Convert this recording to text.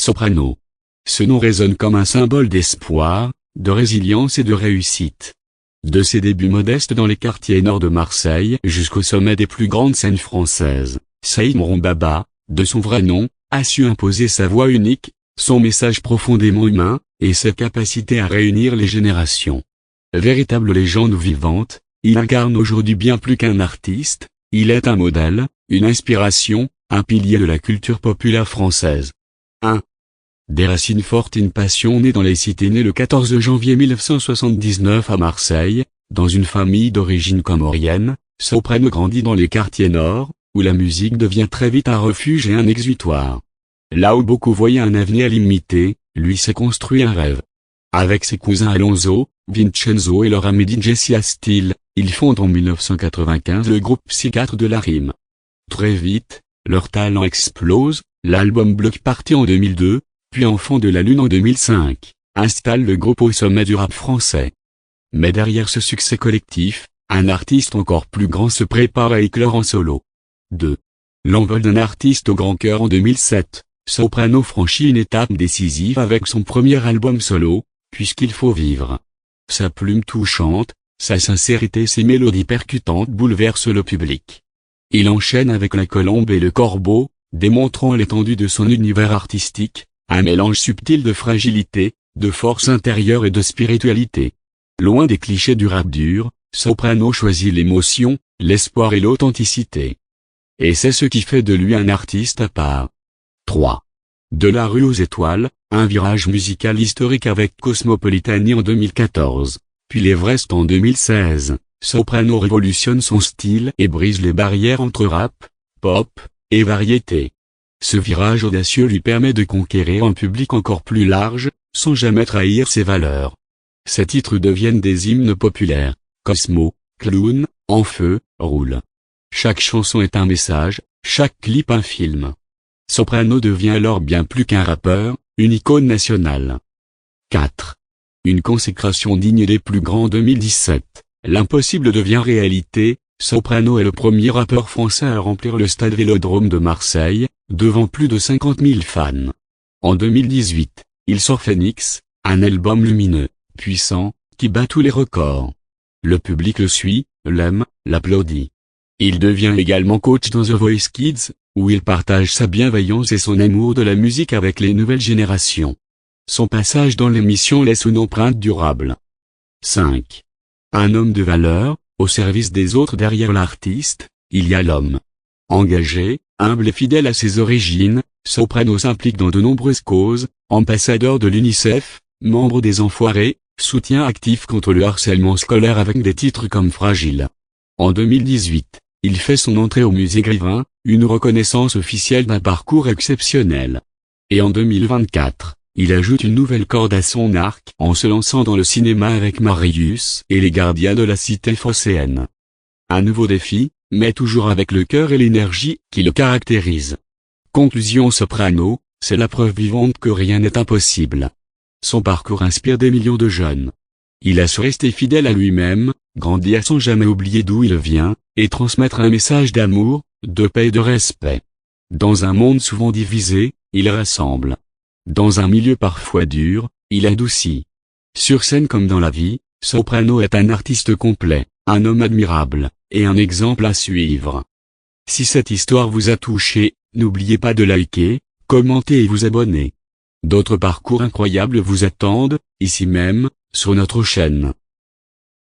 Soprano. Ce nom résonne comme un symbole d'espoir, de résilience et de réussite. De ses débuts modestes dans les quartiers nord de Marseille jusqu'au sommet des plus grandes scènes françaises, Saïd Mourombaba, de son vrai nom, a su imposer sa voix unique, son message profondément humain, et sa capacité à réunir les générations. Véritable légende vivante, il incarne aujourd'hui bien plus qu'un artiste, il est un modèle, une inspiration, un pilier de la culture populaire française. 1. Des racines fortes, une passion née dans les cités. Né le 14 janvier 1979 à Marseille, dans une famille d'origine comorienne, Soprano grandit dans les quartiers nord, où la musique devient très vite un refuge et un exutoire. Là où beaucoup voyaient un avenir limité, lui s'est construit un rêve. Avec ses cousins Alonso, Vincenzo et leur ami DJ Sia Steele, ils fondent en 1995 le groupe Psychiatre de la Rime. Très vite, leur talent explose, l'album Bloc Party en 2002, puis Enfant de la Lune en 2005, installe le groupe au sommet du rap français. Mais derrière ce succès collectif, un artiste encore plus grand se prépare à éclore en solo. 2. L'envol d'un artiste au grand cœur. En 2007, Soprano franchit une étape décisive avec son premier album solo, Puisqu'il faut vivre. Sa plume touchante, sa sincérité, ses mélodies percutantes bouleversent le public. Il enchaîne avec La Colombe et Le Corbeau, démontrant l'étendue de son univers artistique, un mélange subtil de fragilité, de force intérieure et de spiritualité. Loin des clichés du rap dur, Soprano choisit l'émotion, l'espoir et l'authenticité. Et c'est ce qui fait de lui un artiste à part. 3. De la rue aux étoiles, un virage musical historique avec Cosmopolitanie en 2014, puis l'Everest en 2016, Soprano révolutionne son style et brise les barrières entre rap, pop, et variété. Ce virage audacieux lui permet de conquérir un public encore plus large, sans jamais trahir ses valeurs. Ses titres deviennent des hymnes populaires, Cosmo, Clown, En feu, Roule. Chaque chanson est un message, chaque clip un film. Soprano devient alors bien plus qu'un rappeur, une icône nationale. 4. Une consécration digne des plus grands. En 2017, l'impossible devient réalité, Soprano est le premier rappeur français à remplir le stade Vélodrome de Marseille, devant plus de 50 000 fans. En 2018, il sort Phoenix, un album lumineux, puissant, qui bat tous les records. Le public le suit, l'aime, l'applaudit. Il devient également coach dans The Voice Kids, où il partage sa bienveillance et son amour de la musique avec les nouvelles générations. Son passage dans l'émission laisse une empreinte durable. 5. Un homme de valeur, au service des autres. Derrière l'artiste, il y a l'homme. Engagé, humble et fidèle à ses origines, Soprano s'implique dans de nombreuses causes, ambassadeur de l'UNICEF, membre des Enfoirés, soutien actif contre le harcèlement scolaire avec des titres comme Fragile. En 2018, il fait son entrée au musée Grévin, une reconnaissance officielle d'un parcours exceptionnel. Et en 2024, il ajoute une nouvelle corde à son arc en se lançant dans le cinéma avec Marius et les Gardiens de la Cité phocéenne. Un nouveau défi, mais toujours avec le cœur et l'énergie qui le caractérisent. Conclusion: Soprano, c'est la preuve vivante que rien n'est impossible. Son parcours inspire des millions de jeunes. Il a su rester fidèle à lui-même, grandir sans jamais oublier d'où il vient, et transmettre un message d'amour, de paix et de respect. Dans un monde souvent divisé, il rassemble. Dans un milieu parfois dur, il adoucit. Sur scène comme dans la vie, Soprano est un artiste complet, un homme admirable, et un exemple à suivre. Si cette histoire vous a touché, n'oubliez pas de liker, commenter et vous abonner. D'autres parcours incroyables vous attendent, ici même, sur notre chaîne.